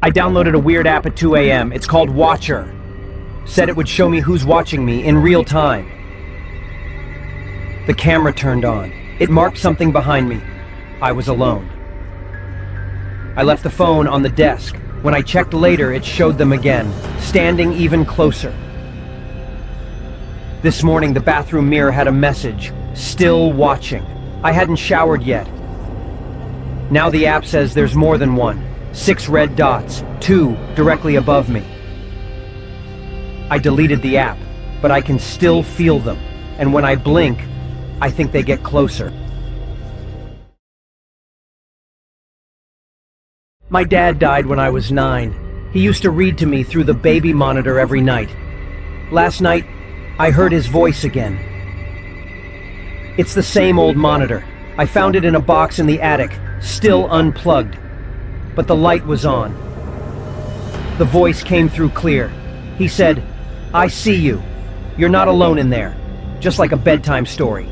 I downloaded a weird app at 2 a.m. It's called Watcher. Said it would show me who's watching me in real time. The camera turned on. It marked something behind me. I was alone. I left the phone on the desk. When I checked later, it showed them again, standing even closer. This morning, the bathroom mirror had a message, "Still watching." I hadn't showered yet. Now the app says there's more than one. 6 red dots, 2 directly above me. I deleted the app, but I can still feel them. And when I blink, I think they get closer. My dad died when I was 9. He used to read to me through the baby monitor every night. Last night, I heard his voice again. It's the same old monitor. I found it in a box in the attic, still unplugged. But the light was on. The voice came through clear. He said, "I see you. You're not alone in there." Just like a bedtime story.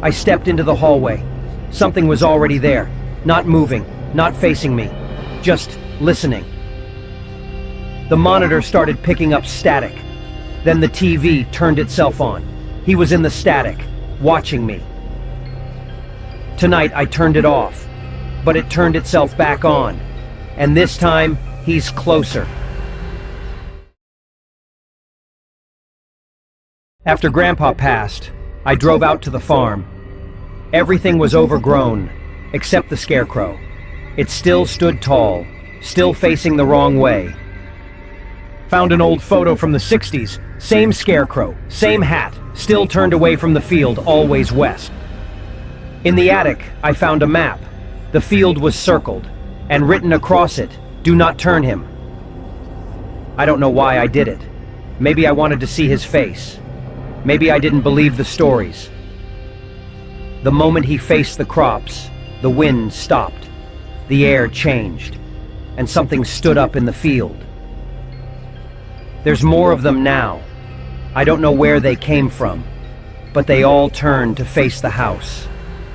I stepped into the hallway. Something was already there, not moving, not facing me, just listening. The monitor started picking up static. Then the TV turned itself on. He was in the static, watching me. Tonight I turned it off, but it turned itself back on. And this time, he's closer. After Grandpa passed, I drove out to the farm. Everything was overgrown, except the Scarecrow. It still stood tall, still facing the wrong way. Found an old photo from the 60s, same Scarecrow, same hat, still turned away from the field, always west. In the attic, I found a map. The field was circled, and written across it, "Do not turn him." I don't know why I did it. Maybe I wanted to see his face. Maybe I didn't believe the stories. The moment he faced the crops, the wind stopped. The air changed, and something stood up in the field. There's more of them now. I don't know where they came from, but they all turned to face the house.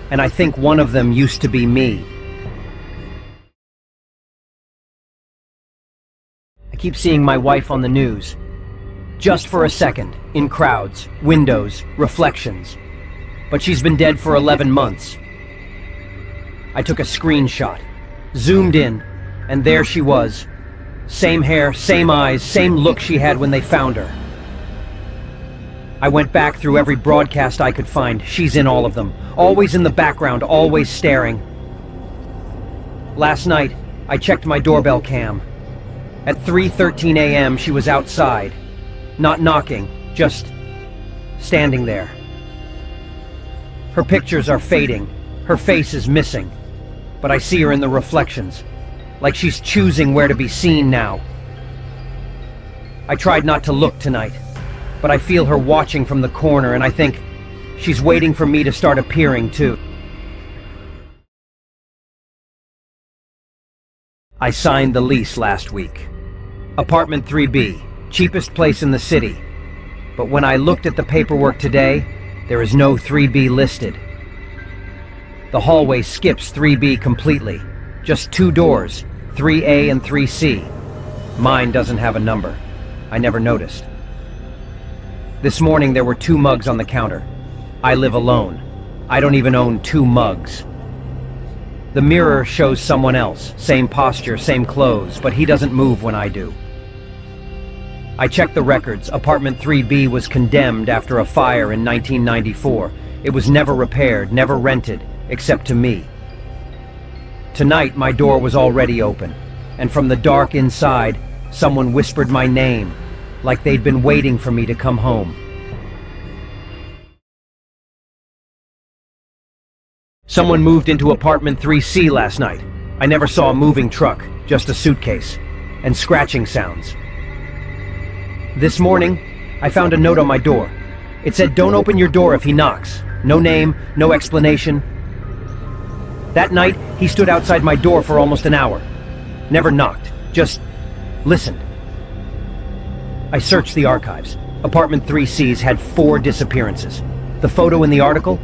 And I think one of them used to be me. I keep seeing my wife on the news. Just for a second, in crowds, windows, reflections. But she's been dead for 11 months. I took a screenshot, zoomed in, and there she was. Same hair, same eyes, same look she had when they found her. I went back through every broadcast I could find. She's in all of them. Always in the background, always staring. Last night, I checked my doorbell cam. At 3:13 a.m., she was outside. Not knocking, just standing there. Her pictures are fading. Her face is missing. But I see her in the reflections. Like she's choosing where to be seen now. I tried not to look tonight. But I feel her watching from the corner, and I think she's waiting for me to start appearing too. I signed the lease last week. Apartment 3B, cheapest place in the city. But when I looked at the paperwork today, there is no 3B listed. The hallway skips 3B completely. Just 2 doors, 3A and 3C. Mine doesn't have a number. I never noticed. This morning there were 2 mugs on the counter. I live alone. I don't even own 2 mugs. The mirror shows someone else, same posture, same clothes, but he doesn't move when I do. I checked the records. Apartment 3B was condemned after a fire in 1994. It was never repaired, never rented, except to me. Tonight my door was already open, and from the dark inside, someone whispered my name, like they'd been waiting for me to come home. Someone moved into apartment 3C last night. I never saw a moving truck, just a suitcase, and scratching sounds. This morning, I found a note on my door. It said, "Don't open your door if he knocks." No name, no explanation. That night, he stood outside my door for almost an hour. Never knocked, just listened. I searched the archives. Apartment 3C's had 4 disappearances. The photo in the article?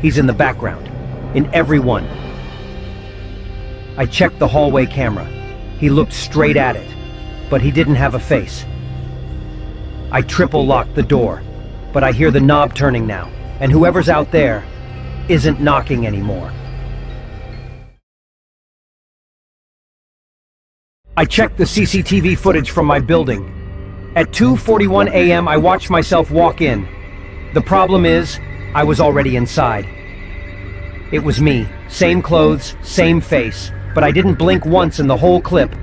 He's in the background. In every one. I checked the hallway camera. He looked straight at it, but he didn't have a face. I triple locked the door, but I hear the knob turning now, and whoever's out there isn't knocking anymore. I checked the CCTV footage from my building. At 2:41 a.m. I watched myself walk in. The problem is, I was already inside. It was me, same clothes, same face, but I didn't blink once in the whole clip.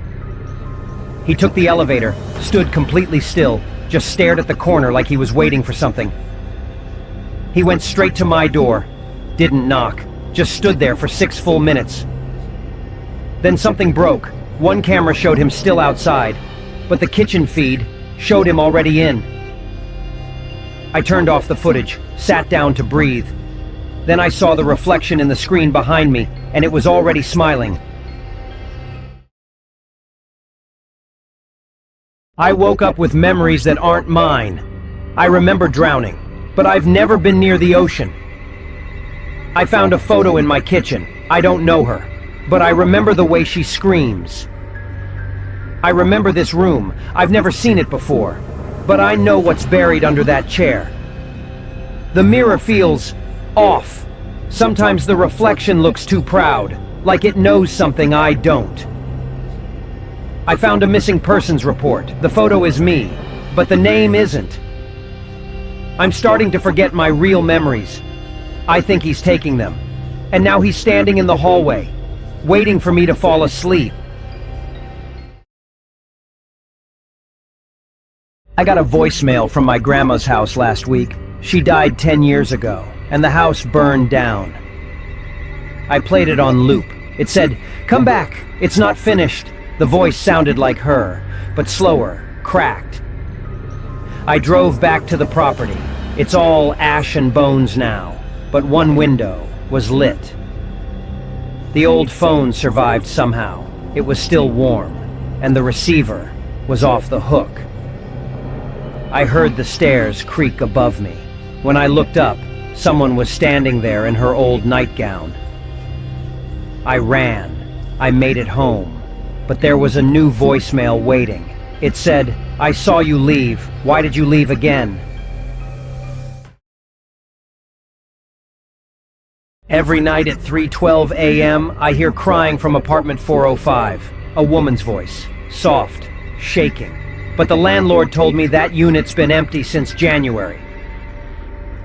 He took the elevator, stood completely still, just stared at the corner like he was waiting for something. He went straight to my door, didn't knock, just stood there for 6 full minutes. Then something broke. One camera showed him still outside, but the kitchen feed showed him already in. I turned off the footage, sat down to breathe. Then I saw the reflection in the screen behind me, and it was already smiling. I woke up with memories that aren't mine. I remember drowning, but I've never been near the ocean. I found a photo in my kitchen. I don't know her, but I remember the way she screams. I remember this room. I've never seen it before, but I know what's buried under that chair. The mirror feels off. Sometimes the reflection looks too proud, like it knows something I don't. I found a missing persons report. The photo is me, but the name isn't. I'm starting to forget my real memories. I think he's taking them, and now he's standing in the hallway, waiting for me to fall asleep. I got a voicemail from my grandma's house last week. She died 10 years ago, and the house burned down. I played it on loop. It said, "Come back, it's not finished." The voice sounded like her, but slower, cracked. I drove back to the property. It's all ash and bones now, but one window was lit. The old phone survived somehow. It was still warm, and the receiver was off the hook. I heard the stairs creak above me. When I looked up, someone was standing there in her old nightgown. I ran. I made it home. But there was a new voicemail waiting. It said, "I saw you leave. Why did you leave again?" Every night at 3:12 a.m., I hear crying from apartment 405. A woman's voice, soft, shaking. But the landlord told me that unit's been empty since January.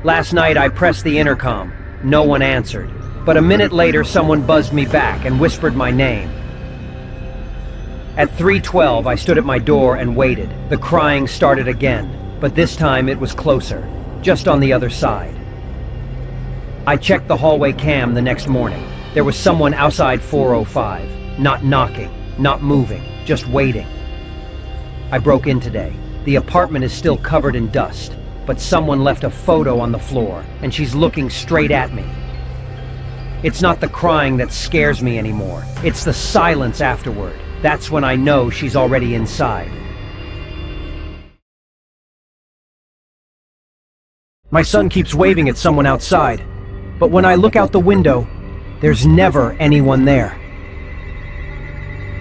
Last night I pressed the intercom. No one answered. But a minute later someone buzzed me back and whispered my name. At 3:12 I stood at my door and waited. The crying started again, but this time it was closer, just on the other side. I checked the hallway cam the next morning. There was someone outside 405, not knocking, not moving, just waiting. I broke in today. The apartment is still covered in dust, but someone left a photo on the floor, and she's looking straight at me. It's not the crying that scares me anymore. It's the silence afterward. That's when I know she's already inside. My son keeps waving at someone outside, but when I look out the window, there's never anyone there.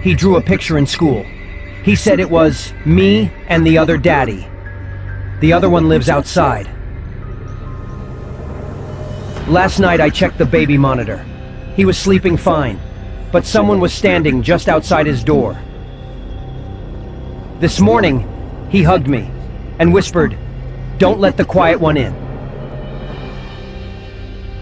He drew a picture in school. He said it was me and the other daddy. The other one lives outside. Last night I checked the baby monitor. He was sleeping fine, but someone was standing just outside his door. This morning, he hugged me and whispered, "Don't let the quiet one in."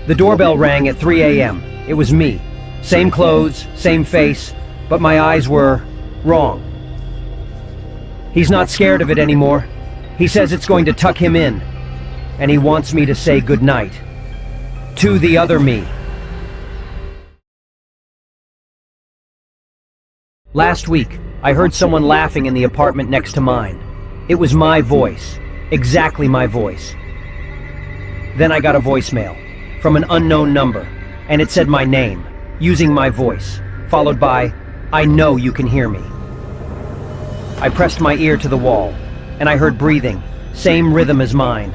The doorbell rang at 3 a.m. It was me. Same clothes, same face, but my eyes were wrong. He's not scared of it anymore. He says it's going to tuck him in, and he wants me to say goodnight to the other me. Last week, I heard someone laughing in the apartment next to mine. It was my voice, exactly my voice. Then I got a voicemail from an unknown number, and it said my name, using my voice, followed by, "I know you can hear me." I pressed my ear to the wall, and I heard breathing, same rhythm as mine.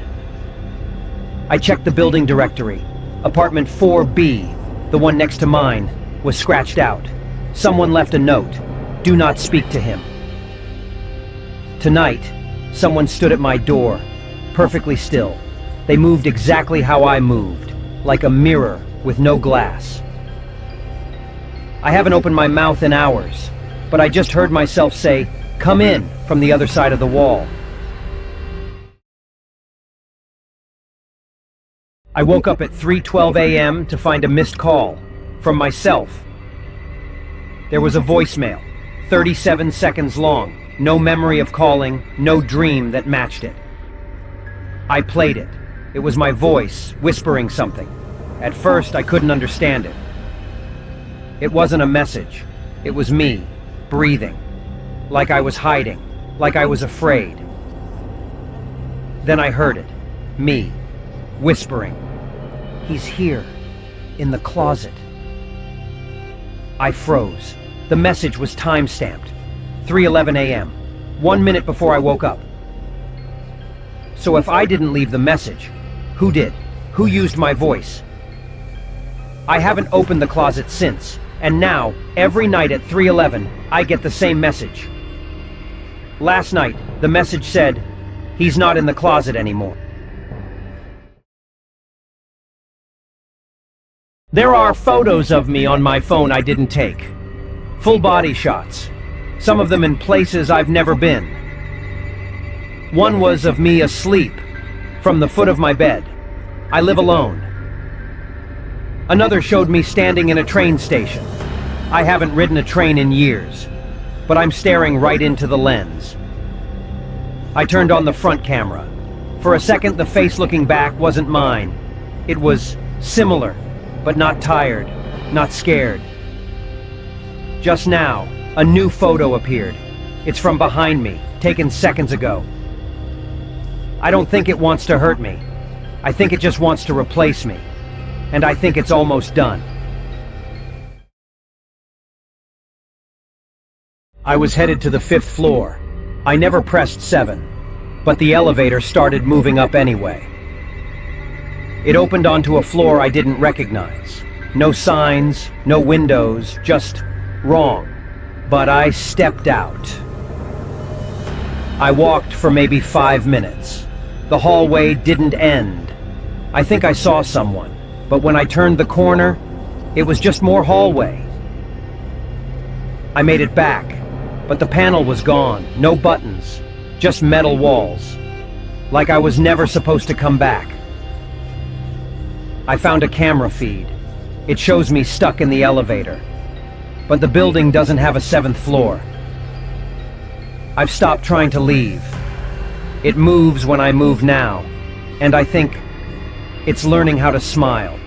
I checked the building directory. Apartment 4B, the one next to mine, was scratched out. Someone left a note. Do not speak to him. Tonight, someone stood at my door, perfectly still. They moved exactly how I moved, like a mirror with no glass. I haven't opened my mouth in hours, but I just heard myself say, "Come in," from the other side of the wall. I woke up at 3:12 a.m. to find a missed call from myself. There was a voicemail, 37 seconds long, no memory of calling, no dream that matched it. I played it. It was my voice, whispering something. At first, I couldn't understand it. It wasn't a message. It was me, breathing, like I was hiding, like I was afraid. Then I heard it, me, whispering, "He's here, in the closet." I froze. The message was time-stamped, 3:11 a.m., 1 minute before I woke up. So if I didn't leave the message, who did? Who used my voice? I haven't opened the closet since, and now, every night at 3:11, I get the same message. Last night, the message said, "He's not in the closet anymore." There are photos of me on my phone I didn't take. Full body shots. Some of them in places I've never been. One was of me asleep, from the foot of my bed. I live alone. Another showed me standing in a train station. I haven't ridden a train in years, but I'm staring right into the lens. I turned on the front camera. For a second, the face looking back wasn't mine. It was similar, but not tired, not scared. Just now, a new photo appeared. It's from behind me, taken seconds ago. I don't think it wants to hurt me. I think it just wants to replace me. And I think it's almost done. I was headed to the 5th floor. I never pressed 7, but the elevator started moving up anyway. It opened onto a floor I didn't recognize. No signs, no windows, just wrong. But I stepped out. I walked for maybe 5 minutes. The hallway didn't end. I think I saw someone, but when I turned the corner, it was just more hallway. I made it back, but the panel was gone. No buttons, just metal walls. Like I was never supposed to come back. I found a camera feed. It shows me stuck in the elevator. But the building doesn't have a 7th floor. I've stopped trying to leave. It moves when I move now, and I think it's learning how to smile.